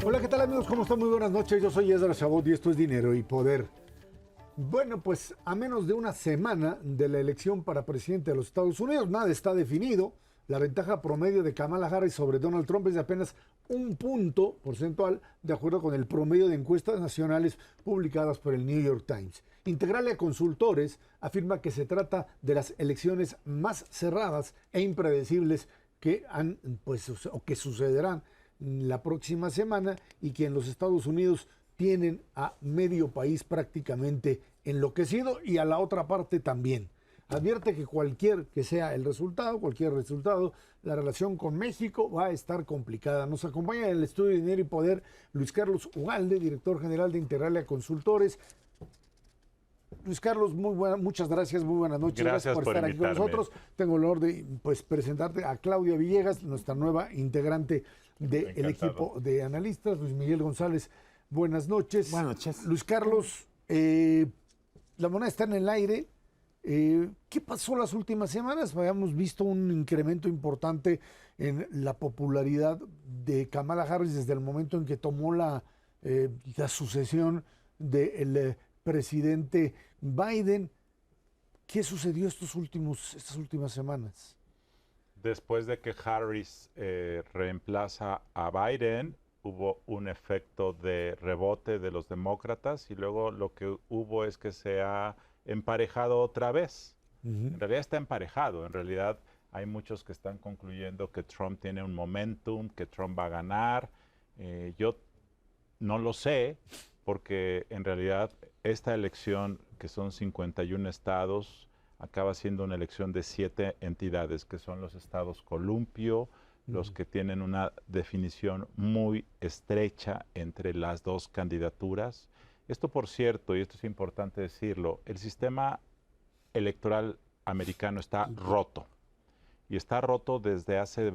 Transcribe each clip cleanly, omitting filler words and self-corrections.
Hola, ¿qué tal amigos? ¿Cómo están? Muy buenas noches. Yo soy Esdras Chabot y esto es Dinero y Poder. Bueno, pues a menos de una semana de la elección para presidente de los Estados Unidos, nada está definido. La ventaja promedio de Kamala Harris sobre Donald Trump es de apenas 1 punto porcentual, de acuerdo con el promedio de encuestas nacionales publicadas por el New York Times. Integralia Consultores afirma que se trata de las elecciones más cerradas e impredecibles que han, pues, o que sucederán la próxima semana y que en los Estados Unidos tienen a medio país prácticamente enloquecido y a la otra parte también. Advierte que cualquier que sea el resultado, la relación con México va a estar complicada. Nos acompaña en el estudio de Dinero y Poder Luis Carlos Ugalde, director general de Integralia Consultores. Luis Carlos, muchas gracias, muy buenas noches. Gracias por estar aquí con nosotros. Tengo el honor de presentarte a Claudia Villegas, nuestra nueva integrante del equipo de analistas. Luis Miguel González, buenas noches. Buenas noches. Luis Carlos, la moneda está en el aire. ¿Qué pasó las últimas semanas? Habíamos visto un incremento importante en la popularidad de Kamala Harris desde el momento en que tomó la sucesión del presidente Biden. ¿Qué sucedió estas últimas semanas? Después de que Harris reemplaza a Biden, hubo un efecto de rebote de los demócratas y luego lo que hubo es que se ha emparejado otra vez. En realidad está emparejado. En realidad hay muchos que están concluyendo que Trump tiene un momentum, que Trump va a ganar. Yo no lo sé, porque en realidad esta elección, que son 51 estados, acaba siendo una elección de 7 entidades, que son los estados columpio, los que tienen una definición muy estrecha entre las dos candidaturas. Esto, por cierto, y esto es importante decirlo, el sistema electoral americano está roto. Y está roto desde hace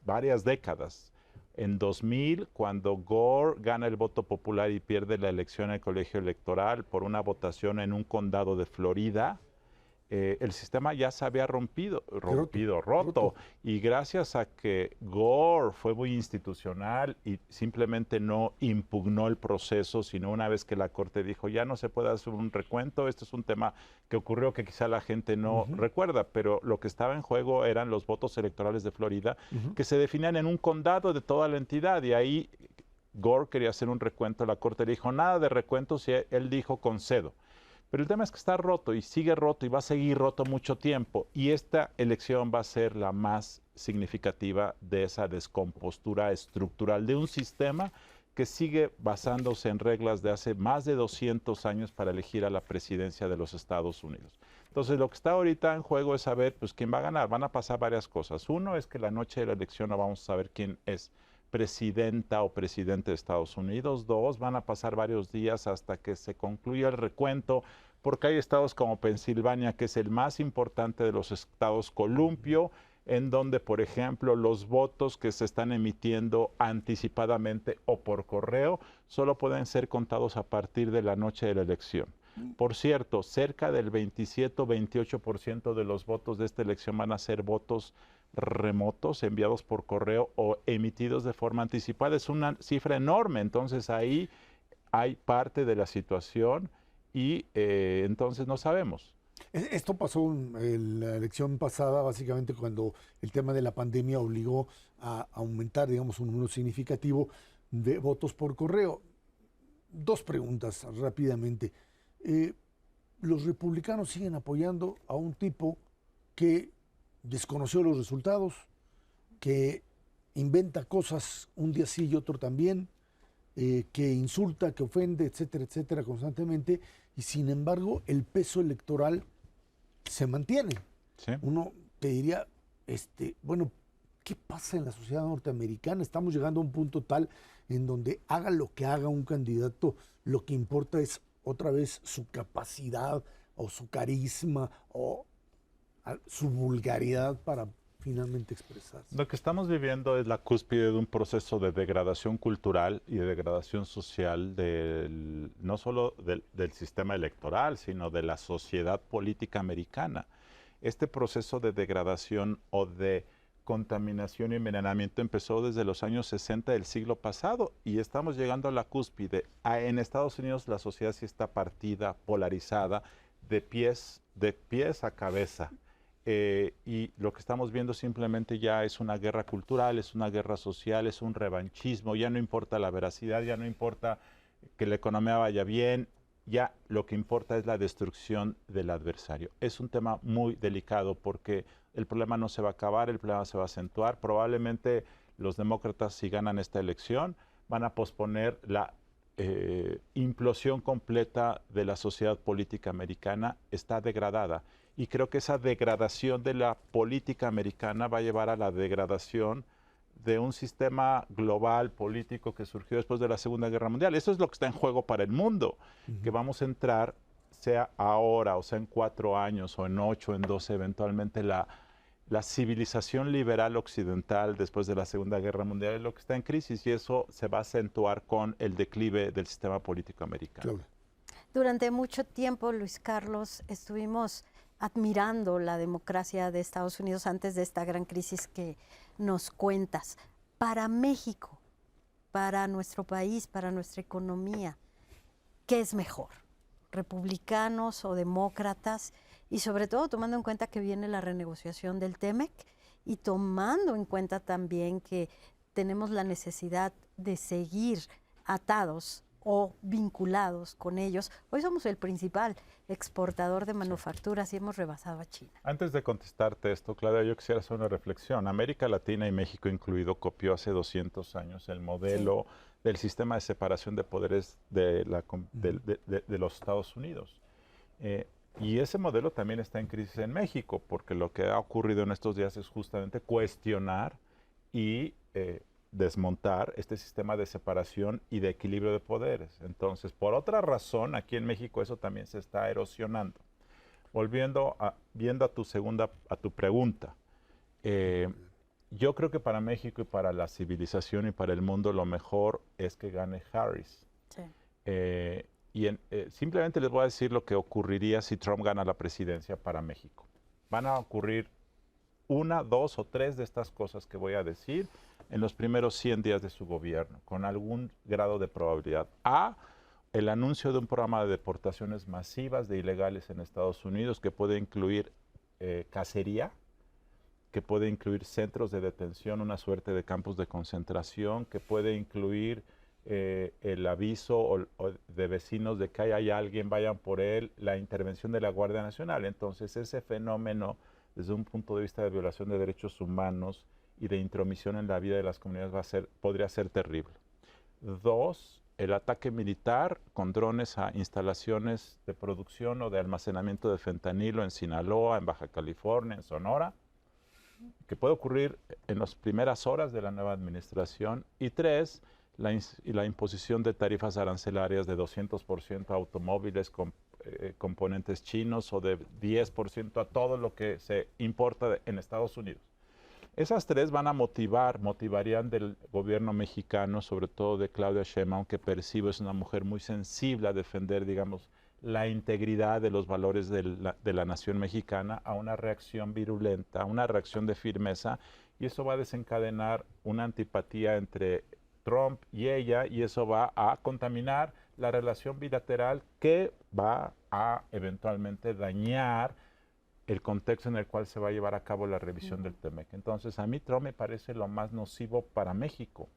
varias décadas. En 2000, cuando Gore gana el voto popular y pierde la elección al colegio electoral por una votación en un condado de Florida, el sistema ya se había roto. Y gracias a que Gore fue muy institucional y simplemente no impugnó el proceso, sino una vez que la Corte dijo ya no se puede hacer un recuento, este es un tema que ocurrió que quizá la gente no recuerda, pero lo que estaba en juego eran los votos electorales de Florida, que se definían en un condado de toda la entidad, y ahí Gore quería hacer un recuento, la Corte le dijo nada de recuentos y él dijo concedo. Pero el tema es que está roto y sigue roto y va a seguir roto mucho tiempo. Y esta elección va a ser la más significativa de esa descompostura estructural de un sistema que sigue basándose en reglas de hace más de 200 años para elegir a la presidencia de los Estados Unidos. Entonces, lo que está ahorita en juego es saber pues, quién va a ganar. Van a pasar varias cosas. Uno es que la noche de la elección no vamos a saber quién es presidenta o presidente de Estados Unidos. Dos, van a pasar varios días hasta que se concluya el recuento, porque hay estados como Pensilvania, que es el más importante de los estados columpio, en donde, por ejemplo, los votos que se están emitiendo anticipadamente o por correo solo pueden ser contados a partir de la noche de la elección. Por cierto, cerca del 27 o 28% de los votos de esta elección van a ser votos remotos, enviados por correo o emitidos de forma anticipada. Es una cifra enorme, entonces ahí hay parte de la situación y entonces no sabemos. Esto pasó en la elección pasada, básicamente cuando el tema de la pandemia obligó a aumentar, digamos, un número significativo de votos por correo. Dos preguntas rápidamente. Los republicanos siguen apoyando a un tipo que desconoció los resultados, que inventa cosas un día sí y otro también, que insulta, que ofende, etcétera, etcétera, constantemente, y sin embargo el peso electoral se mantiene. ¿Sí? Uno te diría, bueno, ¿qué pasa en la sociedad norteamericana? Estamos llegando a un punto tal en donde haga lo que haga un candidato, lo que importa es otra vez su capacidad o su carisma o su vulgaridad para finalmente expresarse. Lo que estamos viviendo es la cúspide de un proceso de degradación cultural y de degradación social no solo del sistema electoral, sino de la sociedad política americana. Este proceso de degradación o de contaminación y envenenamiento empezó desde los años 60 del siglo pasado y estamos llegando a la cúspide. En Estados Unidos la sociedad sí está partida, polarizada, de pies a cabeza. Y lo que estamos viendo simplemente ya es una guerra cultural, es una guerra social, es un revanchismo, ya no importa la veracidad, ya no importa que la economía vaya bien, ya lo que importa es la destrucción del adversario. Es un tema muy delicado porque el problema no se va a acabar, el problema se va a acentuar. Probablemente los demócratas, si ganan esta elección, van a posponer la implosión completa de la sociedad política americana. Está degradada. Y creo que esa degradación de la política americana va a llevar a la degradación de un sistema global político que surgió después de la Segunda Guerra Mundial. Eso es lo que está en juego para el mundo, que vamos a entrar, sea ahora, o sea en 4 años, o en 8, en 12, eventualmente la civilización liberal occidental después de la Segunda Guerra Mundial es lo que está en crisis y eso se va a acentuar con el declive del sistema político americano. Claro. Durante mucho tiempo, Luis Carlos, estuvimos admirando la democracia de Estados Unidos antes de esta gran crisis que nos cuentas. Para México, para nuestro país, para nuestra economía, ¿qué es mejor? ¿Republicanos o demócratas? Y sobre todo tomando en cuenta que viene la renegociación del TEMEC y tomando en cuenta también que tenemos la necesidad de seguir atados o vinculados con ellos. Hoy somos el principal exportador de manufacturas y hemos rebasado a China. Antes de contestarte esto, Claudia, yo quisiera hacer una reflexión. América Latina y México incluido copió hace 200 años el modelo del sistema de separación de poderes de los Estados Unidos. Y ese modelo también está en crisis en México, porque lo que ha ocurrido en estos días es justamente cuestionar y desmontar este sistema de separación y de equilibrio de poderes. Entonces, por otra razón, aquí en México eso también se está erosionando. Viendo a tu pregunta, yo creo que para México y para la civilización y para el mundo lo mejor es que gane Harris. Sí. Simplemente les voy a decir lo que ocurriría si Trump gana la presidencia para México. Van a ocurrir 1, 2 o 3 de estas cosas que voy a decir en los primeros 100 días de su gobierno, con algún grado de probabilidad. El anuncio de un programa de deportaciones masivas de ilegales en Estados Unidos que puede incluir cacería, que puede incluir centros de detención, una suerte de campos de concentración, que puede incluir el aviso de vecinos de que hay alguien, vayan por él, la intervención de la Guardia Nacional. Entonces ese fenómeno, desde un punto de vista de violación de derechos humanos y de intromisión en la vida de las comunidades, podría ser terrible. 2, el ataque militar con drones a instalaciones de producción o de almacenamiento de fentanilo en Sinaloa, en Baja California, en Sonora, que puede ocurrir en las primeras horas de la nueva administración. Y 3, la imposición de tarifas arancelarias de 200% a automóviles con componentes chinos o de 10% a todo lo que se importa en Estados Unidos. Esas 3 van a motivarían del gobierno mexicano, sobre todo de Claudia Sheinbaum, que percibo es una mujer muy sensible a defender, digamos, la integridad de los valores de la nación mexicana, a una reacción virulenta, a una reacción de firmeza, y eso va a desencadenar una antipatía entre Trump y ella, y eso va a contaminar la relación bilateral que va a eventualmente dañar el contexto en el cual se va a llevar a cabo la revisión del TEMEC. Entonces, a mí Trump me parece lo más nocivo para México.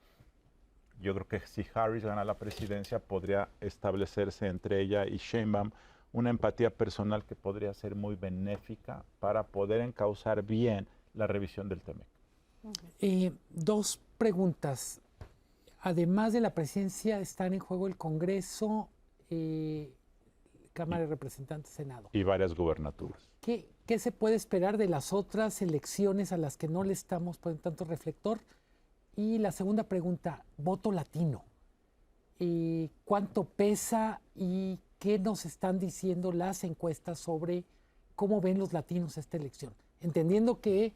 Yo creo que si Harris gana la presidencia, podría establecerse entre ella y Sheinbaum una empatía personal que podría ser muy benéfica para poder encauzar bien la revisión del TEMEC. 2 preguntas. Además de la presidencia, están en juego el Congreso, Cámara de Representantes, Senado. Y varias gubernaturas. ¿Qué se puede esperar de las otras elecciones a las que no le estamos poniendo tanto reflector? Y la segunda pregunta, voto latino. ¿Cuánto pesa y qué nos están diciendo las encuestas sobre cómo ven los latinos esta elección? Entendiendo que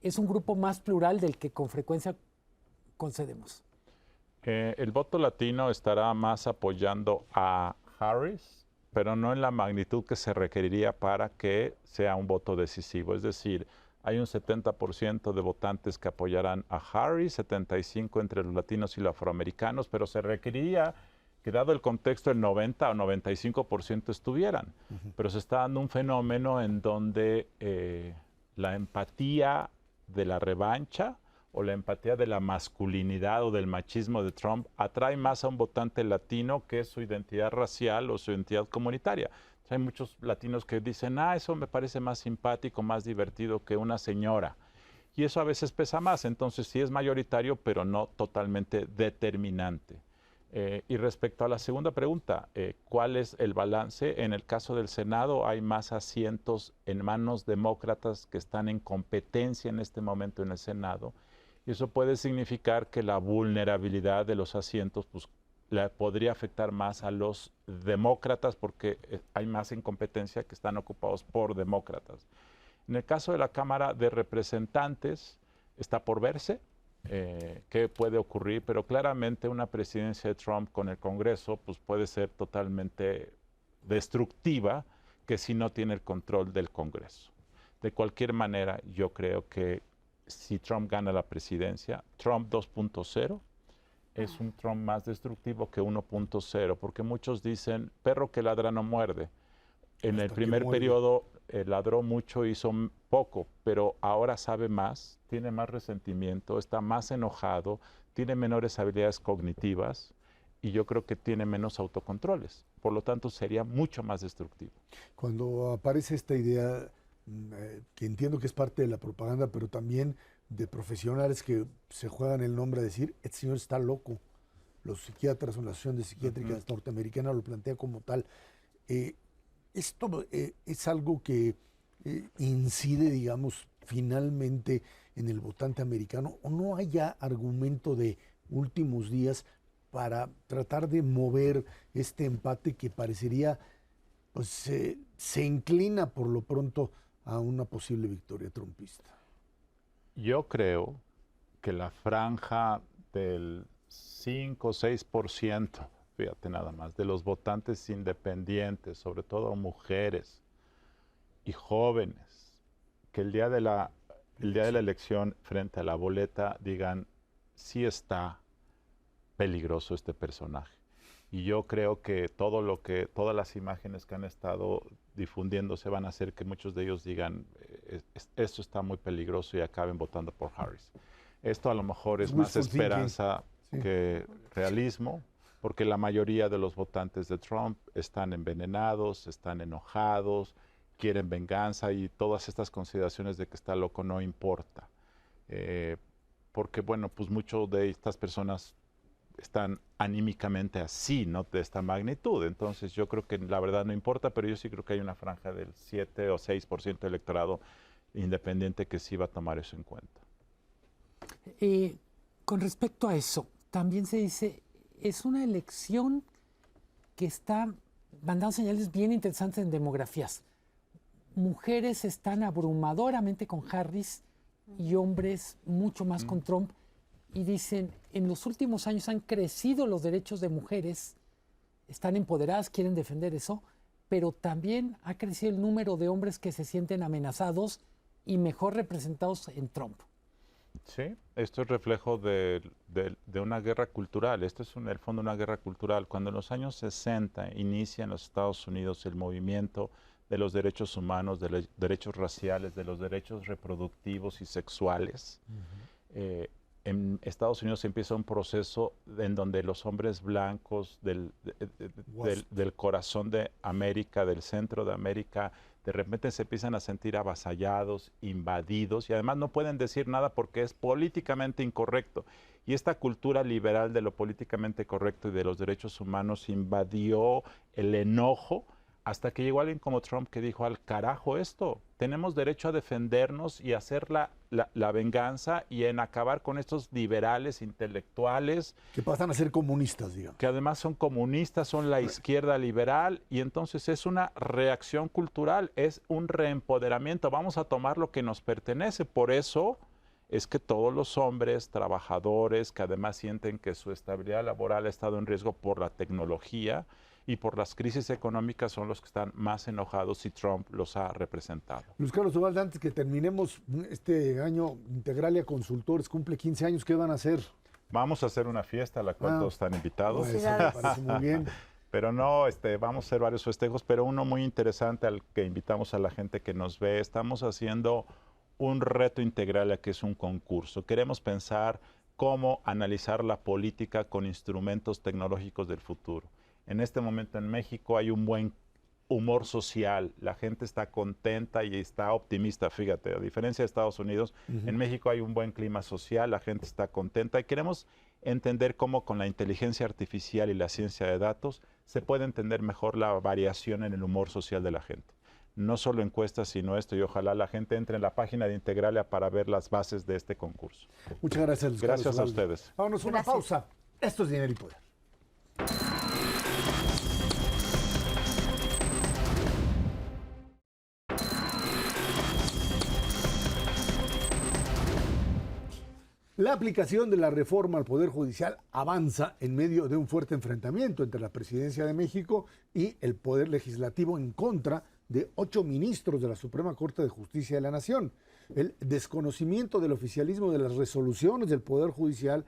es un grupo más plural del que con frecuencia concedemos. El voto latino estará más apoyando a Harris, pero no en la magnitud que se requeriría para que sea un voto decisivo. Es decir, hay un 70% de votantes que apoyarán a Harris, 75% entre los latinos y los afroamericanos, pero se requeriría que, dado el contexto, el 90 o 95% estuvieran. Pero se está dando un fenómeno en donde la empatía de la revancha o la empatía de la masculinidad o del machismo de Trump atrae más a un votante latino que su identidad racial o su identidad comunitaria. Hay muchos latinos que dicen, eso me parece más simpático, más divertido que una señora. Y eso a veces pesa más, entonces sí es mayoritario, pero no totalmente determinante. Y respecto a la segunda pregunta, ¿cuál es el balance? En el caso del Senado hay más asientos en manos demócratas que están en competencia en este momento en el Senado. Y eso puede significar que la vulnerabilidad de los asientos pues, podría afectar más a los demócratas porque hay más en competencia que están ocupados por demócratas. En el caso de la Cámara de Representantes, está por verse qué puede ocurrir, pero claramente una presidencia de Trump con el Congreso pues, puede ser totalmente destructiva que si no tiene el control del Congreso. De cualquier manera, yo creo que si Trump gana la presidencia, Trump 2.0 es un Trump más destructivo que 1.0, porque muchos dicen, perro que ladra no muerde. En el primer periodo ladró mucho, hizo poco, pero ahora sabe más, tiene más resentimiento, está más enojado, tiene menores habilidades cognitivas y yo creo que tiene menos autocontroles. Por lo tanto, sería mucho más destructivo. Cuando aparece esta idea, que entiendo que es parte de la propaganda, pero también de profesionales que se juegan el nombre a decir, este señor está loco. Los psiquiatras o la Asociación de Psiquiátricas Norteamericana lo plantea como tal. Esto es algo que incide, digamos, finalmente en el votante americano, o no hay ya argumento de últimos días para tratar de mover este empate que parecería, pues, se inclina por lo pronto a una posible victoria trumpista. Yo creo que la franja del 5 o 6%, fíjate nada más, de los votantes independientes, sobre todo mujeres y jóvenes, que el día de la elección frente a la boleta digan, sí está peligroso este personaje. Y yo creo que todas las imágenes que han estado difundiéndose van a hacer que muchos de ellos digan, esto está muy peligroso y acaben votando por Harris. Esto a lo mejor es más esperanza que realismo, porque la mayoría de los votantes de Trump están envenenados, están enojados, quieren venganza y todas estas consideraciones de que está loco no importa. Porque, bueno, pues muchas de estas personas están anímicamente así, no de esta magnitud. Entonces yo creo que la verdad no importa, pero yo sí creo que hay una franja del 7 o 6% del electorado independiente que sí va a tomar eso en cuenta. Con respecto a eso, también se dice, es una elección que está mandando señales bien interesantes en demografías. Mujeres están abrumadoramente con Harris y hombres mucho más con Trump. Y dicen, en los últimos años han crecido los derechos de mujeres, están empoderadas, quieren defender eso, pero también ha crecido el número de hombres que se sienten amenazados y mejor representados en Trump. Sí, esto es reflejo de una guerra cultural. Esto es en el fondo una guerra cultural. Cuando en los años 60 inicia en los Estados Unidos el movimiento de los derechos humanos, de los derechos raciales, de los derechos reproductivos y sexuales, en Estados Unidos empieza un proceso en donde los hombres blancos del corazón de América, del centro de América, de repente se empiezan a sentir avasallados, invadidos, y además no pueden decir nada porque es políticamente incorrecto. Y esta cultura liberal de lo políticamente correcto y de los derechos humanos invadió el enojo hasta que llegó alguien como Trump que dijo, al carajo esto, tenemos derecho a defendernos y hacer la venganza y en acabar con estos liberales intelectuales. Que pasan a ser comunistas, digamos. Que además son comunistas, son la izquierda liberal, y entonces es una reacción cultural, es un reempoderamiento, vamos a tomar lo que nos pertenece. Por eso es que todos los hombres, trabajadores, que además sienten que su estabilidad laboral ha estado en riesgo por la tecnología y por las crisis económicas, son los que están más enojados y Trump los ha representado. Luis Carlos Ubaldo, antes que terminemos este año, Integralia Consultores cumple 15 años, ¿qué van a hacer? Vamos a hacer una fiesta a la cual todos están invitados. Pues, me parece muy bien. Pero no, vamos a hacer varios festejos, pero uno muy interesante al que invitamos a la gente que nos ve. Estamos haciendo un reto Integralia, que es un concurso. Queremos pensar cómo analizar la política con instrumentos tecnológicos del futuro. En este momento en México hay un buen humor social, la gente está contenta y está optimista, fíjate, a diferencia de Estados Unidos, en México hay un buen clima social, la gente está contenta y queremos entender cómo con la inteligencia artificial y la ciencia de datos se puede entender mejor la variación en el humor social de la gente. No solo encuestas, sino esto, y ojalá la gente entre en la página de Integralia para ver las bases de este concurso. Muchas gracias, Luis Carlos Gracias a Ubaldo. ustedes. Vámonos a una pausa. Esto es Dinero y Poder. La aplicación de la reforma al Poder Judicial avanza en medio de un fuerte enfrentamiento entre la Presidencia de México y el Poder Legislativo en contra de 8 ministros de la Suprema Corte de Justicia de la Nación. El desconocimiento del oficialismo de las resoluciones del Poder Judicial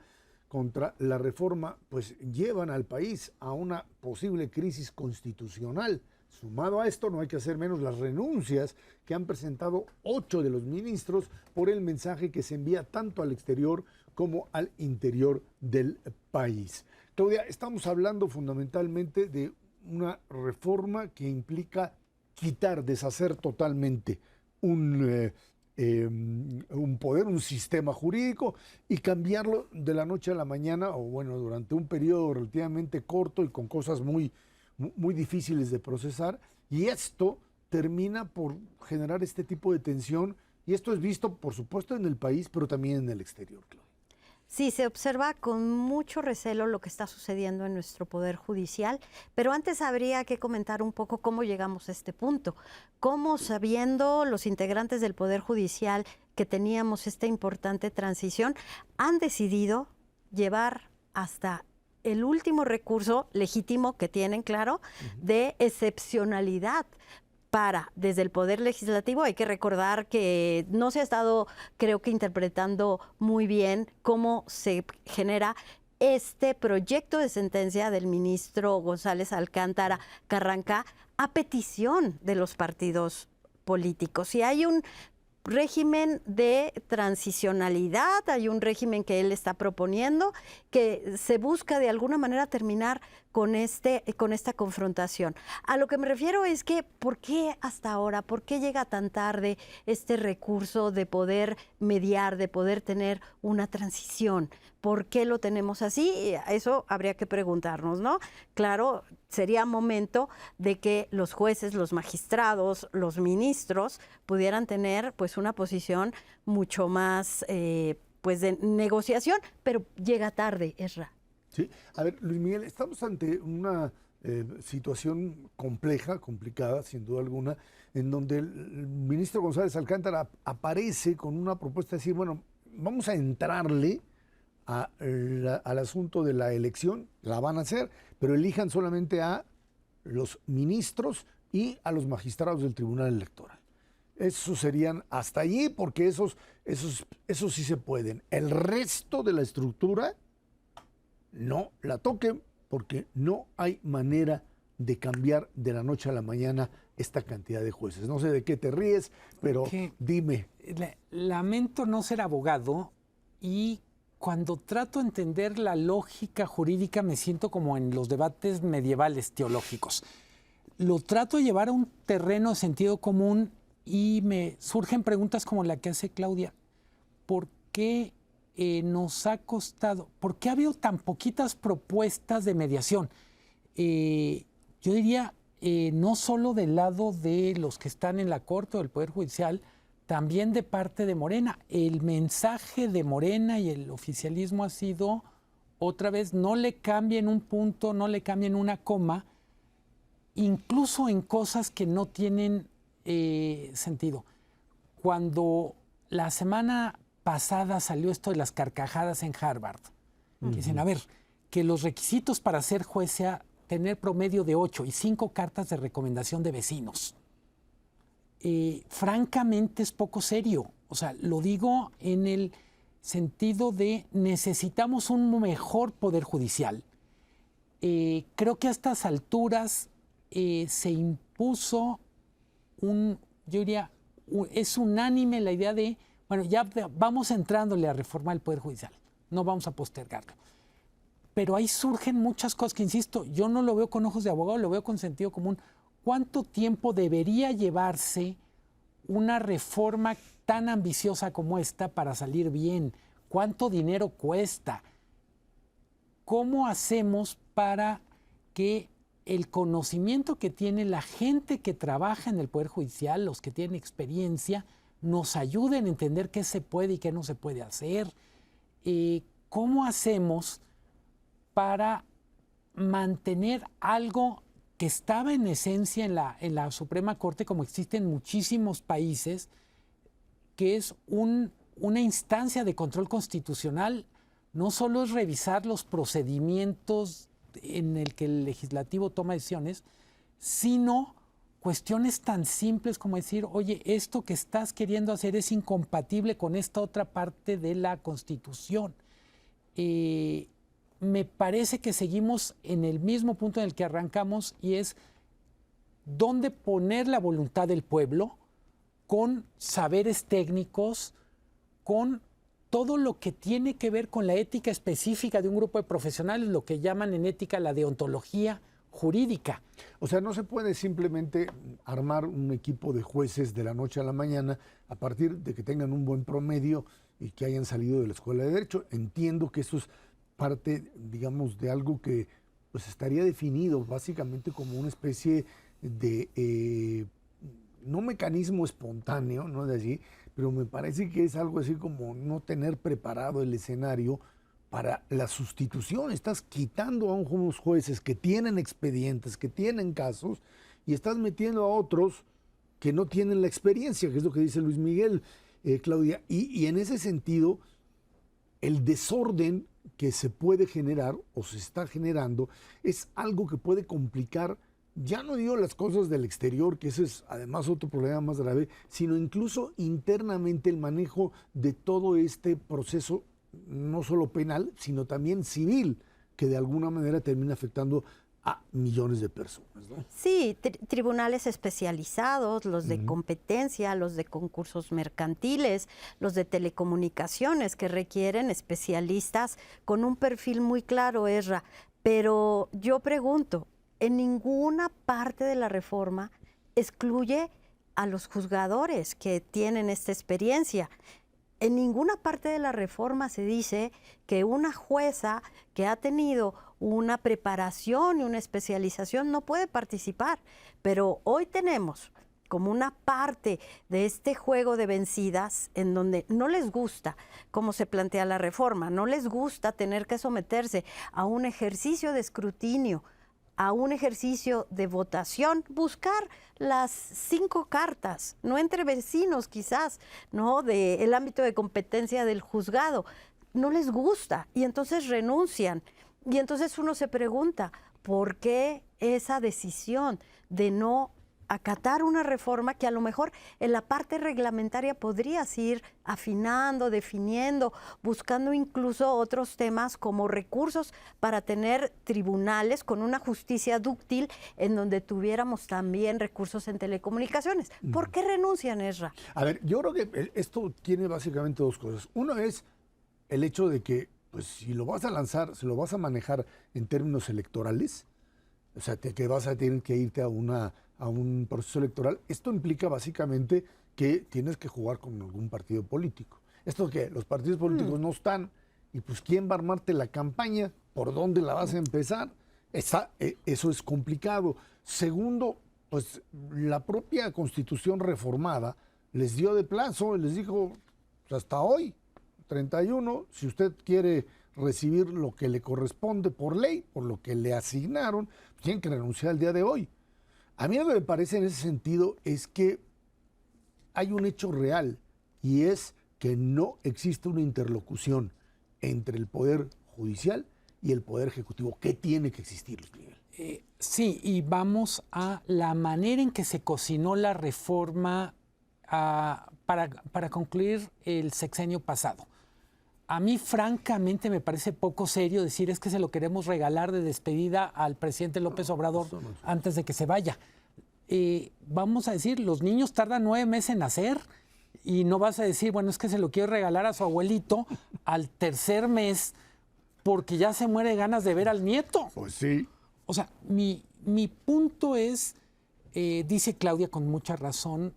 contra la reforma pues llevan al país a una posible crisis constitucional. Sumado a esto, no hay que hacer menos las renuncias que han presentado 8 de los ministros por el mensaje que se envía tanto al exterior como al interior del país. Claudia, estamos hablando fundamentalmente de una reforma que implica deshacer totalmente un poder, un sistema jurídico y cambiarlo de la noche a la mañana, o bueno, durante un periodo relativamente corto y con cosas muy difíciles de procesar, y esto termina por generar este tipo de tensión, y esto es visto, por supuesto, en el país, pero también en el exterior, Claudia. Sí, se observa con mucho recelo lo que está sucediendo en nuestro Poder Judicial, pero antes habría que comentar un poco cómo llegamos a este punto, cómo, sabiendo los integrantes del Poder Judicial que teníamos esta importante transición, han decidido llevar hasta el último recurso legítimo que tienen, claro, de excepcionalidad para, desde el Poder Legislativo. Hay que recordar que no se ha estado, creo que, interpretando muy bien cómo se genera este proyecto de sentencia del ministro González Alcántara Carranca a petición de los partidos políticos. Y hay un régimen de transicionalidad, hay un régimen que él está proponiendo, que se busca de alguna manera terminar con esta confrontación. A lo que me refiero es que, ¿por qué hasta ahora? ¿Por qué llega tan tarde este recurso de poder mediar, de poder tener una transición? ¿Por qué lo tenemos así? Eso habría que preguntarnos, ¿no? Claro, sería momento de que los jueces, los magistrados, los ministros pudieran tener pues una posición mucho más pues de negociación, pero llega tarde, Ezra. Sí, a ver, Luis Miguel, estamos ante una situación compleja, complicada, sin duda alguna, en donde el ministro González Alcántara aparece con una propuesta de decir, bueno, vamos a entrarle al asunto de la elección, la van a hacer, pero elijan solamente a los ministros y a los magistrados del Tribunal Electoral. Esos serían hasta allí, porque esos sí se pueden. El resto de la estructura no la toquen, porque no hay manera de cambiar de la noche a la mañana esta cantidad de jueces. No sé de qué te ríes, pero dime. Lamento no ser abogado, y cuando trato de entender la lógica jurídica me siento como en los debates medievales teológicos. Lo trato de llevar a un terreno de sentido común y me surgen preguntas como la que hace Claudia. ¿Por qué nos ha costado? ¿Por qué ha habido tan poquitas propuestas de mediación? Yo diría, no solo del lado de los que están en la Corte o del Poder Judicial, también de parte de Morena. El mensaje de Morena y el oficialismo ha sido, otra vez, no le cambien un punto, no le cambien una coma, incluso en cosas que no tienen sentido. Cuando la semana pasada salió esto de las carcajadas en Harvard. Que dicen, a ver, que los requisitos para ser juez sea tener promedio de 8 y 5 cartas de recomendación de vecinos. Francamente es poco serio. O sea, lo digo en el sentido de necesitamos un mejor poder judicial. Creo que a estas alturas se impuso yo diría, es unánime la idea de, bueno, ya vamos entrándole a reformar el Poder Judicial, no vamos a postergarlo. Pero ahí surgen muchas cosas que, insisto, yo no lo veo con ojos de abogado, lo veo con sentido común. ¿Cuánto tiempo debería llevarse una reforma tan ambiciosa como esta para salir bien? ¿Cuánto dinero cuesta? ¿Cómo hacemos para que el conocimiento que tiene la gente que trabaja en el Poder Judicial, los que tienen experiencia, nos ayuden a entender qué se puede y qué no se puede hacer? ¿Cómo hacemos para mantener algo que estaba en esencia en la Suprema Corte, como existe en muchísimos países, que es una instancia de control constitucional? No solo es revisar los procedimientos en el que el legislativo toma decisiones, sino cuestiones tan simples como decir, oye, esto que estás queriendo hacer es incompatible con esta otra parte de la Constitución. Me parece que seguimos en el mismo punto en el que arrancamos, y es dónde poner la voluntad del pueblo con saberes técnicos, con todo lo que tiene que ver con la ética específica de un grupo de profesionales, lo que llaman en ética la deontología jurídica. O sea, no se puede simplemente armar un equipo de jueces de la noche a la mañana a partir de que tengan un buen promedio y que hayan salido de la escuela de Derecho. Entiendo que eso es parte, digamos, de algo que pues estaría definido básicamente como una especie de, no mecanismo espontáneo, no de allí, pero me parece que es algo así como no tener preparado el escenario para la sustitución. Estás quitando a unos jueces que tienen expedientes, que tienen casos, y estás metiendo a otros que no tienen la experiencia, que es lo que dice Luis Miguel, Claudia. Y en ese sentido, el desorden que se puede generar o se está generando es algo que puede complicar, ya no digo las cosas del exterior, que ese es además otro problema más grave, sino incluso internamente el manejo de todo este proceso, no solo penal, sino también civil, que de alguna manera termina afectando a millones de personas, ¿no? Sí, tribunales especializados, los de competencia, los de concursos mercantiles, los de telecomunicaciones, que requieren especialistas con un perfil muy claro, Ezra. Pero yo pregunto, en ninguna parte de la reforma excluye a los juzgadores que tienen esta experiencia. En ninguna parte de la reforma se dice que una jueza que ha tenido una preparación y una especialización no puede participar. Pero hoy tenemos como una parte de este juego de vencidas en donde no les gusta cómo se plantea la reforma, no les gusta tener que someterse a un ejercicio de escrutinio, a un ejercicio de votación, buscar las 5 cartas, no entre vecinos quizás, ¿no? Del ámbito de competencia del juzgado. No les gusta y entonces renuncian. Y entonces uno se pregunta, ¿por qué esa decisión de no acatar una reforma que a lo mejor en la parte reglamentaria podrías ir afinando, definiendo, buscando incluso otros temas como recursos para tener tribunales con una justicia dúctil en donde tuviéramos también recursos en telecomunicaciones? ¿Por qué renuncian, Ezra? A ver, yo creo que esto tiene básicamente dos cosas. Uno es el hecho de que, pues, si lo vas a lanzar, si lo vas a manejar en términos electorales, o sea, que vas a tener que irte a un proceso electoral, esto implica básicamente que tienes que jugar con algún partido político. Esto que los partidos políticos no están, y pues ¿quién va a armarte la campaña? ¿Por dónde la vas a empezar? Eso es complicado. Segundo, pues la propia Constitución reformada les dio de plazo, les dijo, pues, hasta hoy, 31, si usted quiere recibir lo que le corresponde por ley, por lo que le asignaron, pues tienen que renunciar al día de hoy. A mí lo que me parece en ese sentido es que hay un hecho real, y es que no existe una interlocución entre el Poder Judicial y el Poder Ejecutivo. ¿Qué tiene que existir, Luis Miguel? Sí, y vamos a la manera en que se cocinó la reforma para concluir el sexenio pasado. A mí, francamente, me parece poco serio decir es que se lo queremos regalar de despedida al presidente López Obrador antes de que se vaya. Vamos a decir, los niños tardan 9 meses en nacer y no vas a decir, bueno, es que se lo quiero regalar a su abuelito al tercer mes porque ya se muere de ganas de ver al nieto. Pues sí. O sea, mi punto es, dice Claudia con mucha razón,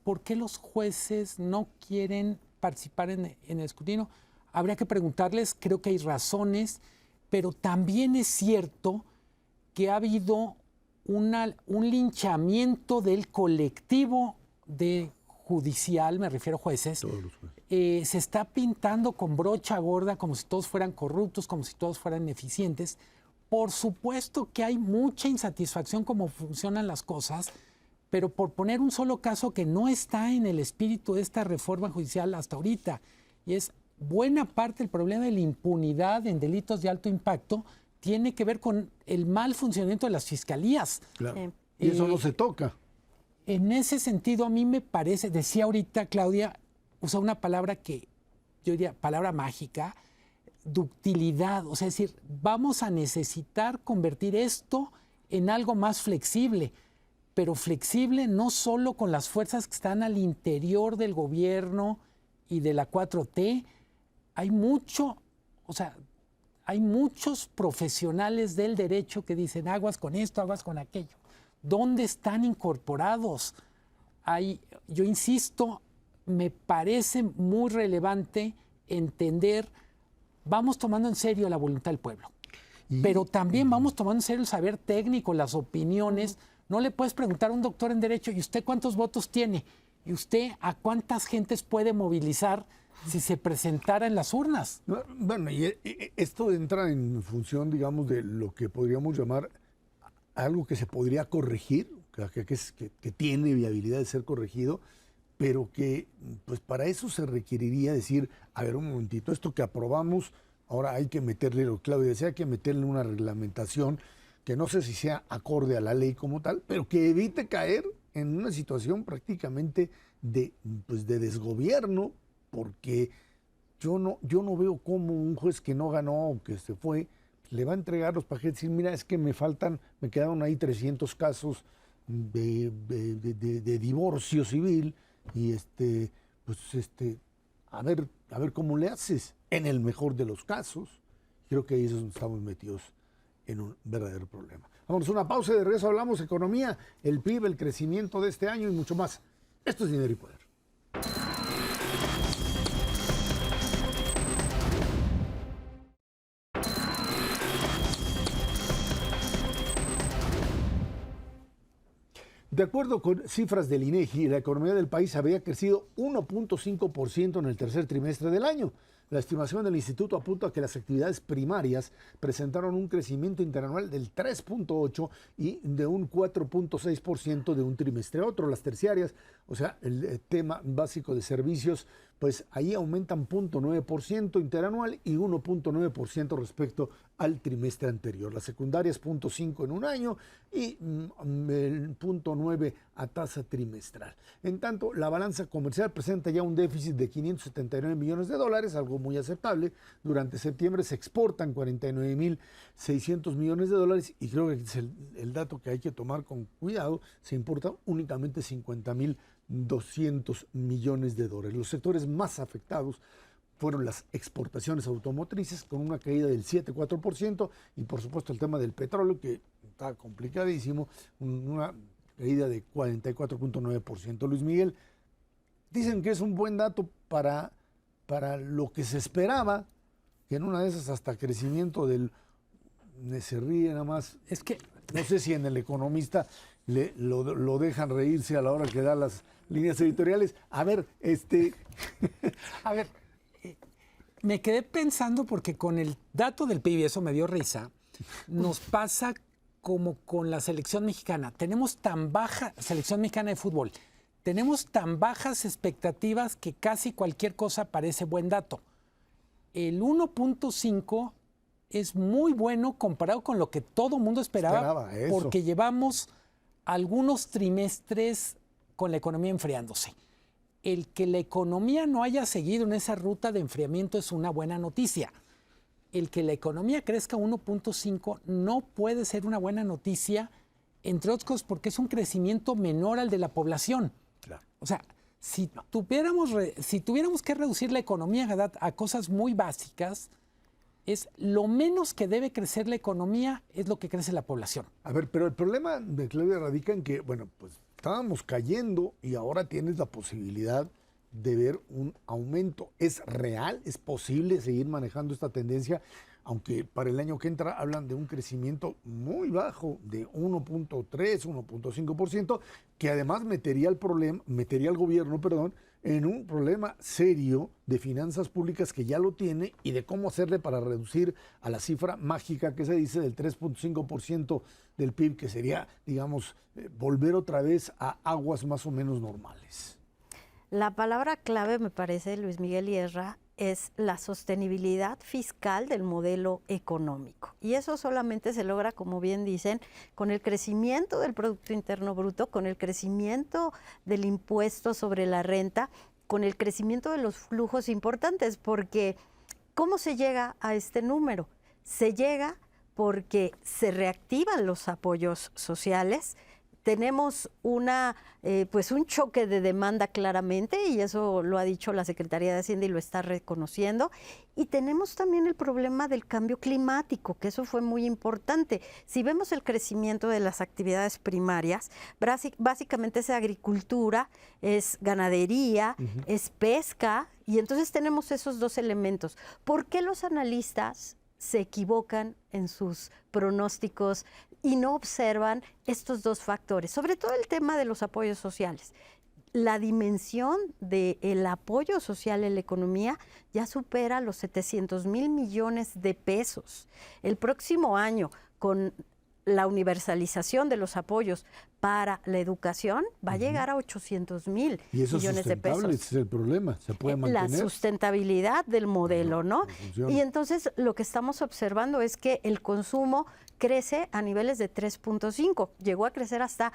¿por qué los jueces no quieren participar en el escrutinio? Habría que preguntarles, creo que hay razones, pero también es cierto que ha habido un linchamiento del colectivo de judicial, me refiero a jueces. Todos los jueces. Se está pintando con brocha gorda como si todos fueran corruptos, como si todos fueran ineficientes. Por supuesto que hay mucha insatisfacción cómo funcionan las cosas, pero por poner un solo caso que no está en el espíritu de esta reforma judicial hasta ahorita, y es buena parte del problema de la impunidad en delitos de alto impacto, tiene que ver con el mal funcionamiento de las fiscalías. Claro. Y eso no se toca. En ese sentido, a mí me parece, decía ahorita Claudia, usa una palabra que yo diría, palabra mágica, ductilidad, o sea, es decir, vamos a necesitar convertir esto en algo más flexible, pero flexible no solo con las fuerzas que están al interior del gobierno y de la 4T, hay muchos profesionales del derecho que dicen aguas con esto, aguas con aquello. ¿Dónde están incorporados? Yo insisto, me parece muy relevante entender, vamos tomando en serio la voluntad del pueblo, pero también vamos tomando en serio el saber técnico, las opiniones. No le puedes preguntar a un doctor en Derecho, ¿y usted cuántos votos tiene? ¿Y usted a cuántas gentes puede movilizar si se presentara en las urnas? Bueno, y esto entra en función, digamos, de lo que podríamos llamar algo que se podría corregir, que tiene viabilidad de ser corregido, pero que pues para eso se requeriría decir, a ver, un momentito, esto que aprobamos, ahora hay que meterle, lo que Claudia decía, hay que meterle una reglamentación que no sé si sea acorde a la ley como tal, pero que evite caer en una situación prácticamente de desgobierno, porque yo no veo cómo un juez que no ganó o que se fue, le va a entregar los paquetes y decir, mira, es que me quedaron ahí 300 casos de divorcio civil y a ver cómo le haces, en el mejor de los casos. Creo que ahí es donde estamos metidos en un verdadero problema. Vamos a una pausa y de regreso hablamos economía, el PIB, el crecimiento de este año y mucho más. Esto es Dinero y Poder. De acuerdo con cifras del INEGI, la economía del país había crecido 1.5% en el tercer trimestre del año. La estimación del instituto apunta a que las actividades primarias presentaron un crecimiento interanual del 3.8% y de un 4.6% de un trimestre a otro. Las terciarias, o sea, el tema básico de servicios, pues ahí aumentan 0.9% interanual y 1.9% respecto al trimestre anterior. Las secundarias 0.5% en un año y el 0.9% a tasa trimestral. En tanto, la balanza comercial presenta ya un déficit de 579 millones de dólares, algo muy aceptable. Durante septiembre se exportan 49.600 millones de dólares y creo que es el dato que hay que tomar con cuidado. Se importan únicamente 50.200 millones de dólares. Los sectores más afectados fueron las exportaciones automotrices con una caída del 7,4% y por supuesto el tema del petróleo que está complicadísimo, una caída de 44,9%. Luis Miguel, dicen que es un buen dato para lo que se esperaba, que en una de esas hasta crecimiento se ríe nada más. Es que no sé si en El Economista lo dejan reírse a la hora que da las líneas editoriales. A ver, A ver, me quedé pensando porque con el dato del PIB, eso me dio risa, nos pasa como con la selección mexicana. Tenemos tan baja selección mexicana de fútbol, tenemos tan bajas expectativas que casi cualquier cosa parece buen dato. El 1.5 es muy bueno comparado con lo que todo mundo esperaba porque llevamos algunos trimestres con la economía enfriándose. El que la economía no haya seguido en esa ruta de enfriamiento es una buena noticia. El que la economía crezca 1.5 no puede ser una buena noticia, entre otras cosas porque es un crecimiento menor al de la población. Claro. O sea, si tuviéramos que reducir la economía a cosas muy básicas, es lo menos que debe crecer la economía es lo que crece la población. A ver, pero el problema de Claudia radica en que, bueno, pues estábamos cayendo y ahora tienes la posibilidad de ver un aumento. ¿Es real? ¿Es posible seguir manejando esta tendencia? Aunque para el año que entra hablan de un crecimiento muy bajo, de 1.3, 1.5%, que además metería al gobierno, en un problema serio de finanzas públicas que ya lo tiene y de cómo hacerle para reducir a la cifra mágica que se dice del 3.5% del PIB, que sería, digamos, volver otra vez a aguas más o menos normales. La palabra clave, me parece, Luis Miguel Hierra, es la sostenibilidad fiscal del modelo económico. Y eso solamente se logra, como bien dicen, con el crecimiento del Producto Interno Bruto, con el crecimiento del impuesto sobre la renta, con el crecimiento de los flujos importantes, porque ¿cómo se llega a este número? Se llega porque se reactivan los apoyos sociales. Tenemos pues un choque de demanda claramente, y eso lo ha dicho la Secretaría de Hacienda y lo está reconociendo. Y tenemos también el problema del cambio climático, que eso fue muy importante. Si vemos el crecimiento de las actividades primarias, básicamente es agricultura, es ganadería, es pesca, y entonces tenemos esos dos elementos. ¿Por qué los analistas se equivocan en sus pronósticos y no observan estos dos factores? Sobre todo el tema de los apoyos sociales. La dimensión del apoyo social en la economía ya supera los 700,000 millones de pesos. El próximo año, con la universalización de los apoyos para la educación, va a llegar a 800,000 millones de pesos. Ese es el problema, se puede mantener. La sustentabilidad del modelo, ¿no? Y entonces lo que estamos observando es que el consumo crece a niveles de 3.5, llegó a crecer hasta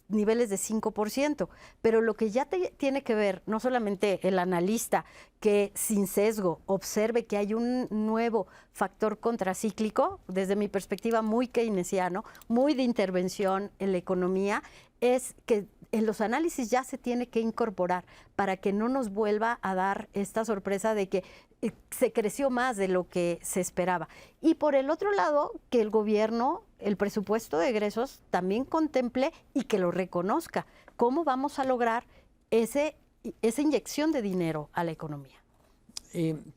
niveles de 5%, pero lo que ya tiene que ver, no solamente el analista que sin sesgo observe que hay un nuevo factor contracíclico, desde mi perspectiva muy keynesiano, muy de intervención en la economía, es que en los análisis ya se tiene que incorporar para que no nos vuelva a dar esta sorpresa de que se creció más de lo que se esperaba. Y por el otro lado, que el gobierno, el presupuesto de egresos también contemple y que lo reconozca. ¿Cómo vamos a lograr esa inyección de dinero a la economía?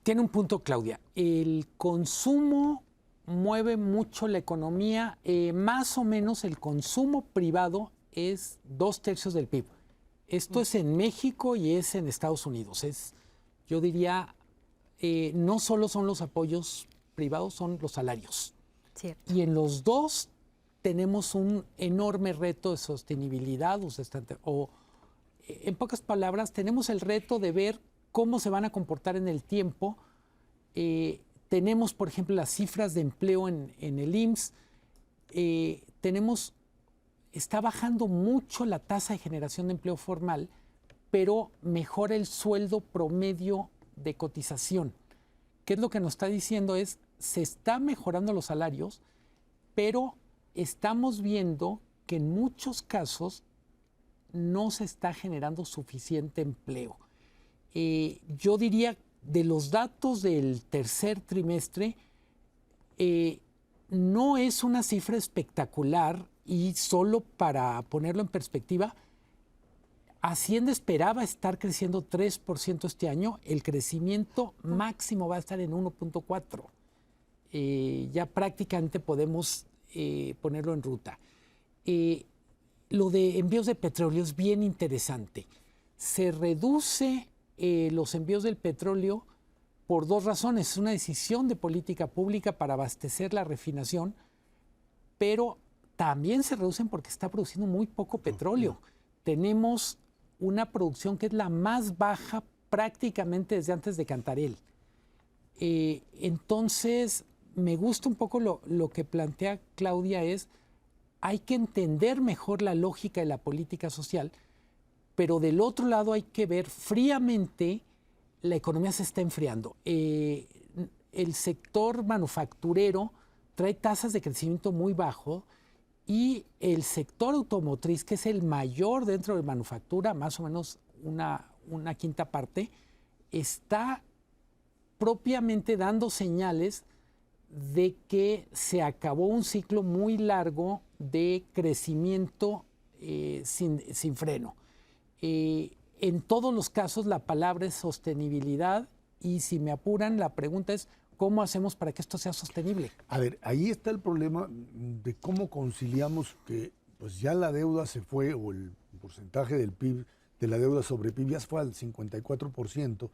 Tiene un punto, Claudia. El consumo mueve mucho la economía. Más o menos el consumo privado es 2/3 del PIB. Esto es en México y es en Estados Unidos. Yo diría, no solo son los apoyos privados, son los salarios. Cierto. Y en los dos tenemos un enorme reto de sostenibilidad, o en pocas palabras, tenemos el reto de ver cómo se van a comportar en el tiempo. Tenemos, por ejemplo, las cifras de empleo en el IMSS. Está bajando mucho la tasa de generación de empleo formal, pero mejora el sueldo promedio de cotización. ¿Qué es lo que nos está diciendo? Se está mejorando los salarios, pero estamos viendo que en muchos casos no se está generando suficiente empleo. Yo diría, de los datos del tercer trimestre, no es una cifra espectacular, y solo para ponerlo en perspectiva, Hacienda esperaba estar creciendo 3% este año, el crecimiento máximo va a estar en 1.4%. Ya prácticamente podemos ponerlo en ruta. Lo de envíos de petróleo es bien interesante. Se reduce los envíos del petróleo por dos razones. Es una decisión de política pública para abastecer la refinación, pero también se reducen porque está produciendo muy poco petróleo. Tenemos una producción que es la más baja prácticamente desde antes de Cantarell. Entonces, me gusta un poco lo que plantea Claudia, hay que entender mejor la lógica de la política social, pero del otro lado hay que ver fríamente, la economía se está enfriando. El sector manufacturero trae tasas de crecimiento muy bajo y el sector automotriz, que es el mayor dentro de manufactura, más o menos una quinta parte, está propiamente dando señales de que se acabó un ciclo muy largo de crecimiento sin freno. En todos los casos la palabra es sostenibilidad y si me apuran la pregunta es ¿cómo hacemos para que esto sea sostenible? A ver, ahí está el problema de cómo conciliamos que pues ya la deuda se fue o el porcentaje del PIB, de la deuda sobre PIB ya se fue al 54%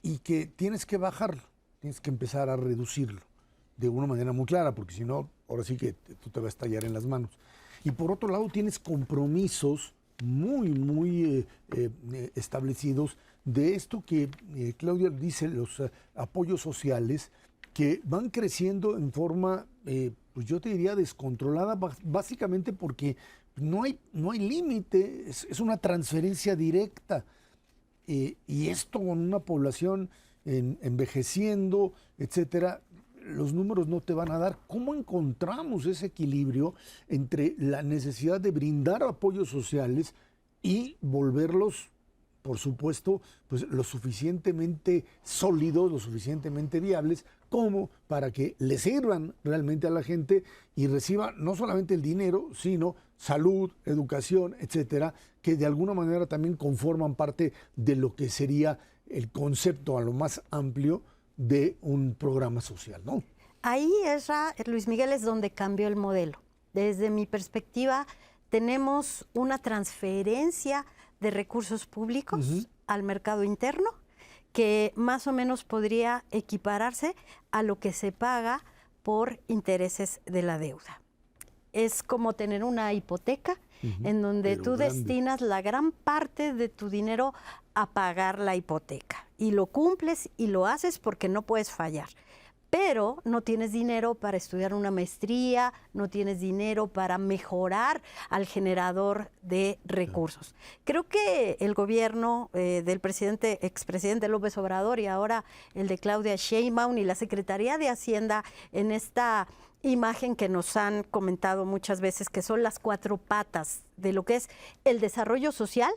y que tienes que bajarlo, tienes que empezar a reducirlo de una manera muy clara porque si no, ahora sí que tú te vas a estallar en las manos. Y por otro lado tienes compromisos muy establecidos de esto que Claudia dice, los apoyos sociales que van creciendo en forma, pues yo te diría descontrolada, básicamente porque no hay límite, es una transferencia directa. Y esto con una población envejeciendo, etcétera, los números no te van a dar. ¿Cómo encontramos ese equilibrio entre la necesidad de brindar apoyos sociales y volverlos, por supuesto, pues lo suficientemente sólidos, lo suficientemente viables, como para que le sirvan realmente a la gente y reciba no solamente el dinero, sino salud, educación, etcétera, que de alguna manera también conforman parte de lo que sería el concepto a lo más amplio de un programa social, ¿no? Ahí, Luis Miguel, es donde cambió el modelo. Desde mi perspectiva, tenemos una transferencia de recursos públicos al mercado interno que más o menos podría equipararse a lo que se paga por intereses de la deuda. Es como tener una hipoteca en donde tú destinas la gran parte de tu dinero a pagar la hipoteca y lo cumples y lo haces porque no puedes fallar. Pero no tienes dinero para estudiar una maestría, no tienes dinero para mejorar al generador de recursos. Creo que el gobierno del expresidente López Obrador y ahora el de Claudia Sheinbaum y la Secretaría de Hacienda en esta imagen que nos han comentado muchas veces, que son las 4 patas de lo que es el desarrollo social,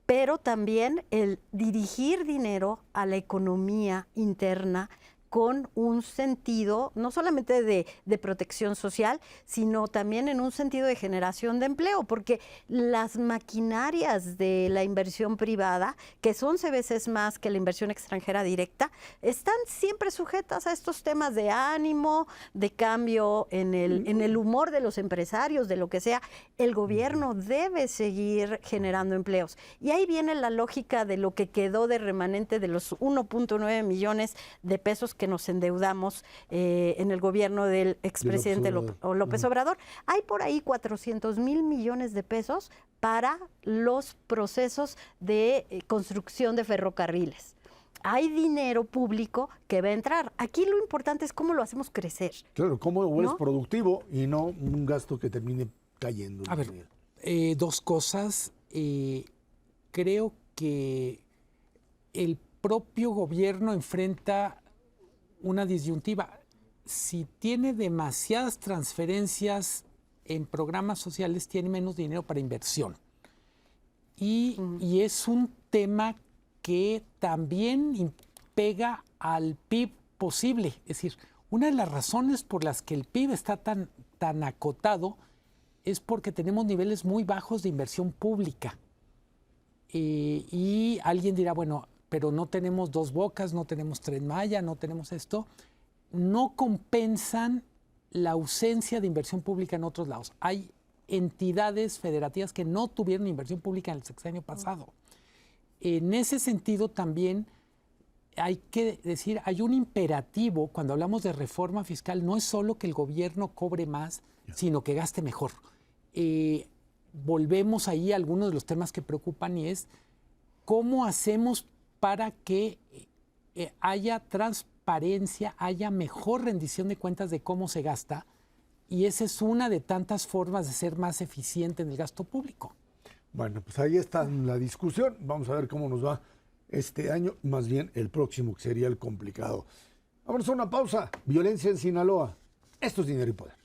pero también el dirigir dinero a la economía interna con un sentido no solamente de protección social, sino también en un sentido de generación de empleo, porque las maquinarias de la inversión privada, que son 11 veces más que la inversión extranjera directa, están siempre sujetas a estos temas de ánimo, de cambio en el humor de los empresarios, de lo que sea. El gobierno debe seguir generando empleos. Y ahí viene la lógica de lo que quedó de remanente de los 1.9 millones de pesos que nos endeudamos en el gobierno del expresidente López Obrador. Hay por ahí 400,000 millones de pesos para los procesos de construcción de ferrocarriles. Hay dinero público que va a entrar. Aquí lo importante es cómo lo hacemos crecer. Claro, cómo lo vuelves productivo y no un gasto que termine cayendo. A ver, 2 cosas. Creo que el propio gobierno enfrenta una disyuntiva. Si tiene demasiadas transferencias en programas sociales, tiene menos dinero para inversión. Y es un tema que también pega al PIB posible. Es decir, una de las razones por las que el PIB está tan acotado es porque tenemos niveles muy bajos de inversión pública. Y alguien dirá, bueno, pero no tenemos Dos Bocas, no tenemos Tren Maya, no tenemos esto. No compensan la ausencia de inversión pública en otros lados. Hay entidades federativas que no tuvieron inversión pública en el sexenio pasado. En ese sentido también hay que decir, hay un imperativo cuando hablamos de reforma fiscal, no es solo que el gobierno cobre más, sino que gaste mejor. volvemos ahí a algunos de los temas que preocupan y es cómo hacemos para que haya transparencia, haya mejor rendición de cuentas de cómo se gasta, y esa es una de tantas formas de ser más eficiente en el gasto público. Bueno, pues ahí está la discusión. Vamos a ver cómo nos va este año, más bien el próximo, que sería el complicado. Vamos a una pausa. Violencia en Sinaloa. Esto es Dinero y Poder.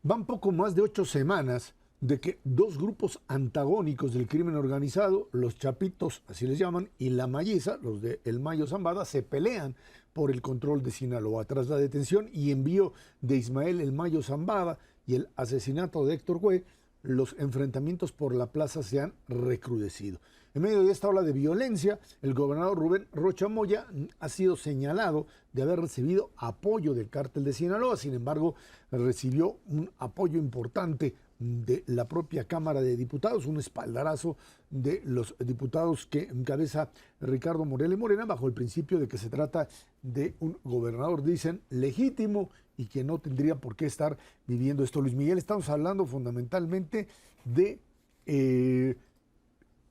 Van poco más de 8 semanas de que dos grupos antagónicos del crimen organizado, los Chapitos, así les llaman, y la Malliza, los de El Mayo Zambada, se pelean por el control de Sinaloa. Tras la detención y envío de Ismael El Mayo Zambada y el asesinato de Héctor Hue, los enfrentamientos por la plaza se han recrudecido. En medio de esta ola de violencia, el gobernador Rubén Rocha Moya ha sido señalado de haber recibido apoyo del cártel de Sinaloa. Sin embargo, recibió un apoyo importante de la propia Cámara de Diputados, un espaldarazo de los diputados que encabeza Ricardo Morel Morena, bajo el principio de que se trata de un gobernador, dicen, legítimo y que no tendría por qué estar viviendo esto. Luis Miguel, estamos hablando fundamentalmente de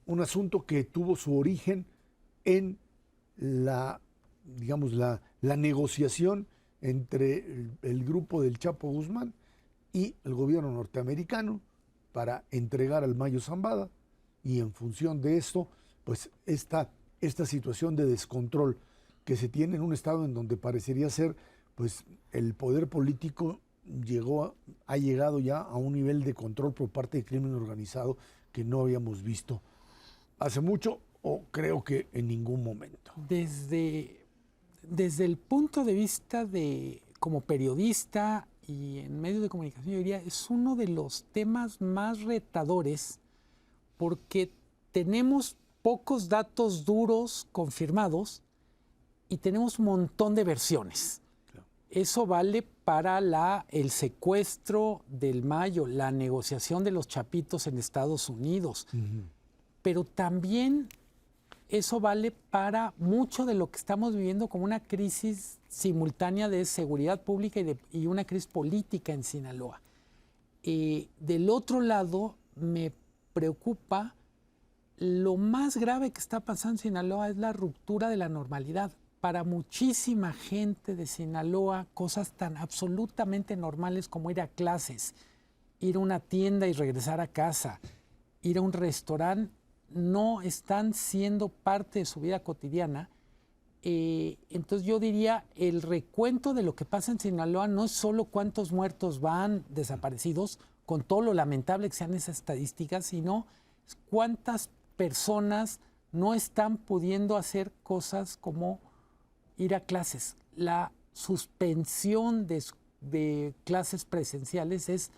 un asunto que tuvo su origen en la, digamos, la negociación entre el grupo del Chapo Guzmán y el gobierno norteamericano para entregar al Mayo Zambada, y en función de esto, pues esta situación de descontrol que se tiene en un estado en donde parecería ser, pues el poder político ha llegado ya a un nivel de control por parte del crimen organizado que no habíamos visto hace mucho, o creo que en ningún momento. Desde el punto de vista de como periodista y en medios de comunicación, yo diría, es uno de los temas más retadores porque tenemos pocos datos duros confirmados y tenemos un montón de versiones. Claro. Eso vale para el secuestro del Mayo, la negociación de los Chapitos en Estados Unidos, pero también eso vale para mucho de lo que estamos viviendo como una crisis simultánea de seguridad pública y una crisis política en Sinaloa. Del otro lado, me preocupa lo más grave que está pasando en Sinaloa es la ruptura de la normalidad. Para muchísima gente de Sinaloa, cosas tan absolutamente normales como ir a clases, ir a una tienda y regresar a casa, ir a un restaurante, no están siendo parte de su vida cotidiana. Entonces yo diría, el recuento de lo que pasa en Sinaloa no es solo cuántos muertos van desaparecidos, con todo lo lamentable que sean esas estadísticas, sino cuántas personas no están pudiendo hacer cosas como ir a clases. La suspensión de clases presenciales es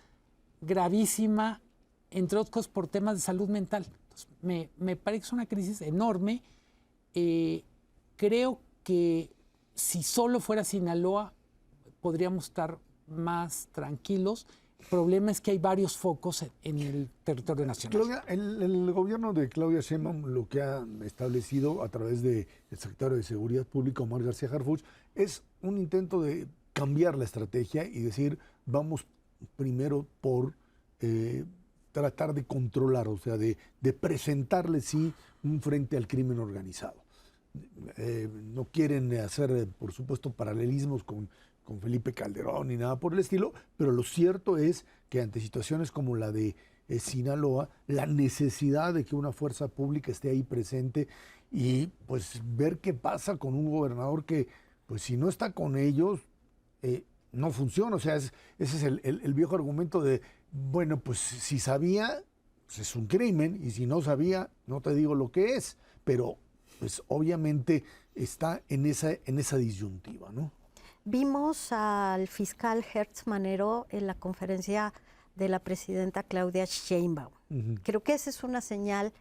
gravísima, entre otras cosas por temas de salud mental. Me parece que es una crisis enorme. Creo que si solo fuera Sinaloa podríamos estar más tranquilos. El problema es que hay varios focos en el territorio nacional. Claudia, el gobierno de Claudia Sheinbaum lo que ha establecido a través del secretario de Seguridad Pública, Omar García Harfuch, es un intento de cambiar la estrategia y decir, vamos primero por tratar de controlar, o sea, de presentarle, sí, un frente al crimen organizado. No quieren hacer, por supuesto, paralelismos con Felipe Calderón ni nada por el estilo, pero lo cierto es que ante situaciones como la de Sinaloa, la necesidad de que una fuerza pública esté ahí presente y pues ver qué pasa con un gobernador que, pues si no está con ellos, no funciona. O sea, ese es el viejo argumento de, bueno, pues si sabía, pues es un crimen, y si no sabía, no te digo lo que es, pero pues obviamente está en esa disyuntiva, ¿no? Vimos al fiscal Hertz Manero en la conferencia de la presidenta Claudia Sheinbaum. Creo que esa es una señal,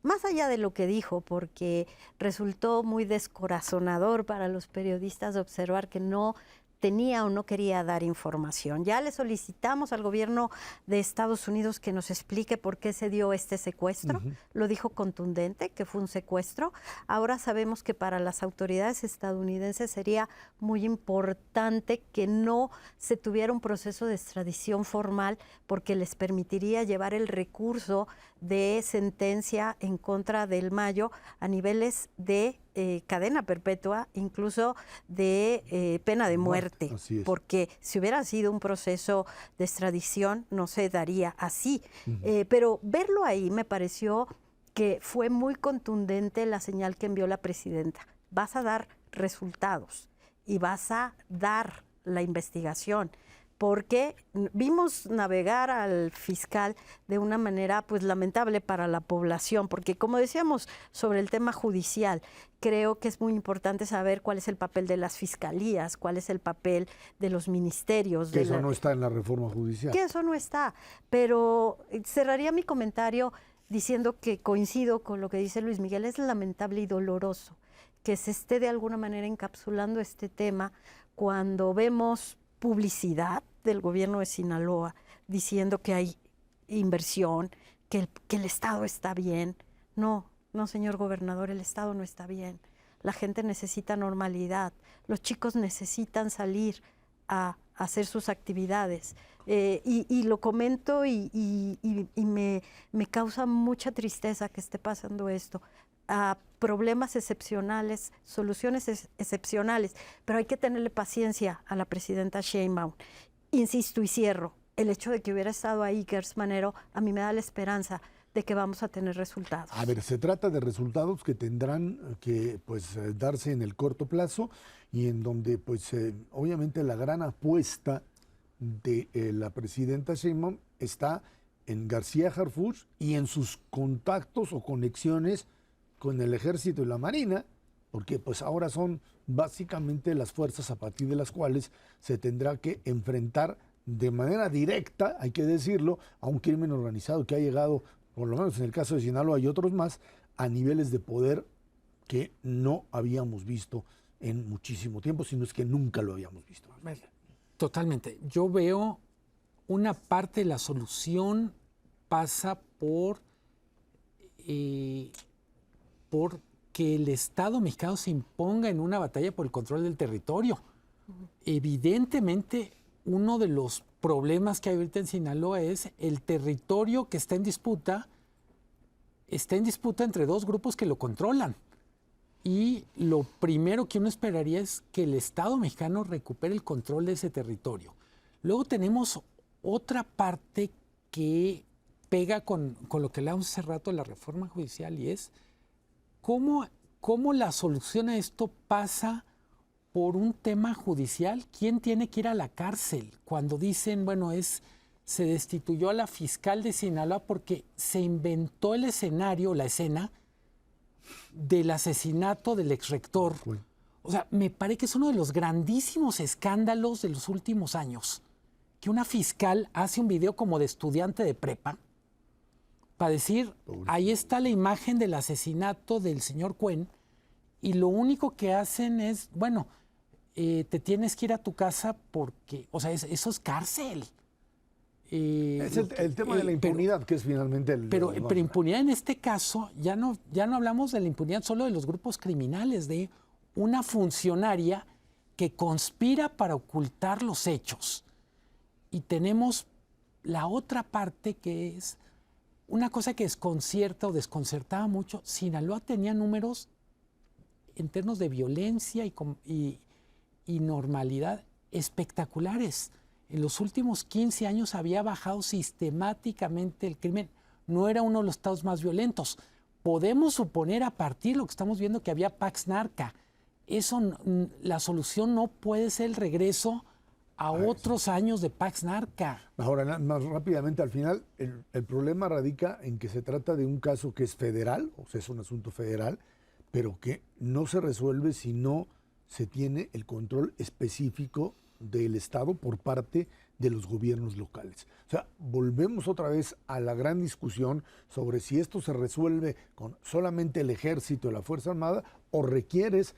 más allá de lo que dijo, porque resultó muy descorazonador para los periodistas observar que no tenía o no quería dar información. Ya le solicitamos al gobierno de Estados Unidos que nos explique por qué se dio este secuestro. Lo dijo contundente, que fue un secuestro. Ahora sabemos que para las autoridades estadounidenses sería muy importante que no se tuviera un proceso de extradición formal porque les permitiría llevar el recurso de sentencia en contra del Mayo a niveles de cadena perpetua, incluso de pena de muerte, porque si hubiera sido un proceso de extradición no se daría así. Pero verlo ahí me pareció que fue muy contundente la señal que envió la presidenta. Vas a dar resultados y vas a dar la investigación, porque vimos navegar al fiscal de una manera pues lamentable para la población, porque como decíamos sobre el tema judicial, creo que es muy importante saber cuál es el papel de las fiscalías, cuál es el papel de los ministerios. Que eso no está en la reforma judicial. Que eso no está, pero cerraría mi comentario diciendo que coincido con lo que dice Luis Miguel, es lamentable y doloroso que se esté de alguna manera encapsulando este tema cuando vemos publicidad del gobierno de Sinaloa diciendo que hay inversión, que el Estado está bien. No, señor gobernador, el Estado no está bien. La gente necesita normalidad, los chicos necesitan salir a hacer sus actividades. Y lo comento y me causa mucha tristeza que esté pasando esto. A problemas excepcionales, soluciones excepcionales, pero hay que tenerle paciencia a la presidenta Sheinbaum. Insisto y cierro, el hecho de que hubiera estado ahí Gers Manero a mí me da la esperanza de que vamos a tener resultados. A ver, se trata de resultados que tendrán que darse en el corto plazo y en donde obviamente la gran apuesta de la presidenta Sheinbaum está en García Harfuch y en sus contactos o conexiones con el Ejército y la Marina, porque ahora son básicamente las fuerzas a partir de las cuales se tendrá que enfrentar de manera directa, hay que decirlo, a un crimen organizado que ha llegado, por lo menos en el caso de Sinaloa y otros más, a niveles de poder que no habíamos visto en muchísimo tiempo, sino es que nunca lo habíamos visto. Totalmente. Yo veo una parte de la solución pasa por que el Estado mexicano se imponga en una batalla por el control del territorio. Evidentemente, uno de los problemas que hay ahorita en Sinaloa es el territorio que está en disputa entre dos grupos que lo controlan. Y lo primero que uno esperaría es que el Estado mexicano recupere el control de ese territorio. Luego tenemos otra parte que pega con lo que hablábamos hace rato de la reforma judicial y es ¿cómo la solución a esto pasa por un tema judicial? ¿Quién tiene que ir a la cárcel? Cuando dicen, se destituyó a la fiscal de Sinaloa porque se inventó el escenario, la escena del asesinato del exrector. O sea, me parece que es uno de los grandísimos escándalos de los últimos años. Que una fiscal hace un video como de estudiante de prepa para decir, ahí está la imagen del asesinato del señor Cuen, y lo único que hacen es, te tienes que ir a tu casa porque, eso es cárcel. Es el tema de la impunidad, que es finalmente Pero impunidad en este caso, ya no hablamos de la impunidad solo de los grupos criminales, de una funcionaria que conspira para ocultar los hechos. Y tenemos la otra parte que es una cosa que desconcierta o desconcertaba mucho. Sinaloa tenía números en términos de violencia y normalidad espectaculares. En los últimos 15 años había bajado sistemáticamente el crimen. No era uno de los estados más violentos. Podemos suponer a partir de lo que estamos viendo que había Pax Narca. La solución no puede ser el regreso a otros años de Pax Narca. Ahora, más rápidamente, al final, el problema radica en que se trata de un caso que es federal, es un asunto federal, pero que no se resuelve si no se tiene el control específico del Estado por parte de los gobiernos locales. O sea, volvemos otra vez a la gran discusión sobre si esto se resuelve con solamente el Ejército y la Fuerza Armada o requieres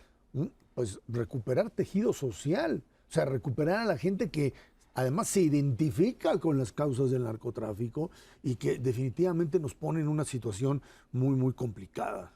recuperar tejido social. O sea, recuperar a la gente que además se identifica con las causas del narcotráfico y que definitivamente nos pone en una situación muy, muy complicada,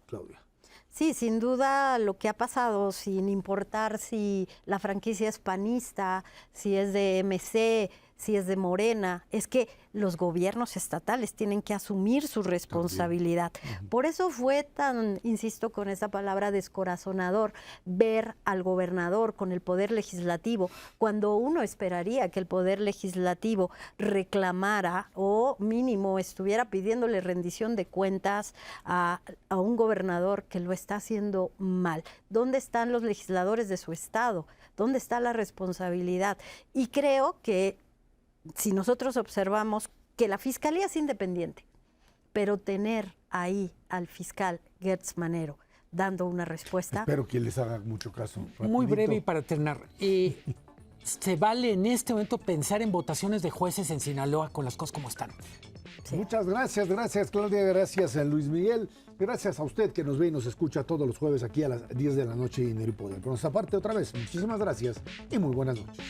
Claudia. Sí, sin duda lo que ha pasado, sin importar si la franquicia es panista, si es de MC, si es de Morena, es que los gobiernos estatales tienen que asumir su responsabilidad. Por eso fue tan, insisto con esa palabra, descorazonador, ver al gobernador con el poder legislativo, cuando uno esperaría que el poder legislativo reclamara o mínimo estuviera pidiéndole rendición de cuentas a un gobernador que lo está haciendo mal. ¿Dónde están los legisladores de su estado? ¿Dónde está la responsabilidad? Y creo que si nosotros observamos que la fiscalía es independiente, pero tener ahí al fiscal Gertz Manero dando una respuesta. Espero que les haga mucho caso. Muy Rapidito. breve y para terminar. ¿Se vale en este momento pensar en votaciones de jueces en Sinaloa con las cosas como están? Sí. Muchas gracias Claudia, gracias a Luis Miguel, gracias a usted que nos ve y nos escucha todos los jueves aquí a las 10 de la noche en Dinero y Poder. Por nuestra parte, otra vez, muchísimas gracias y muy buenas noches.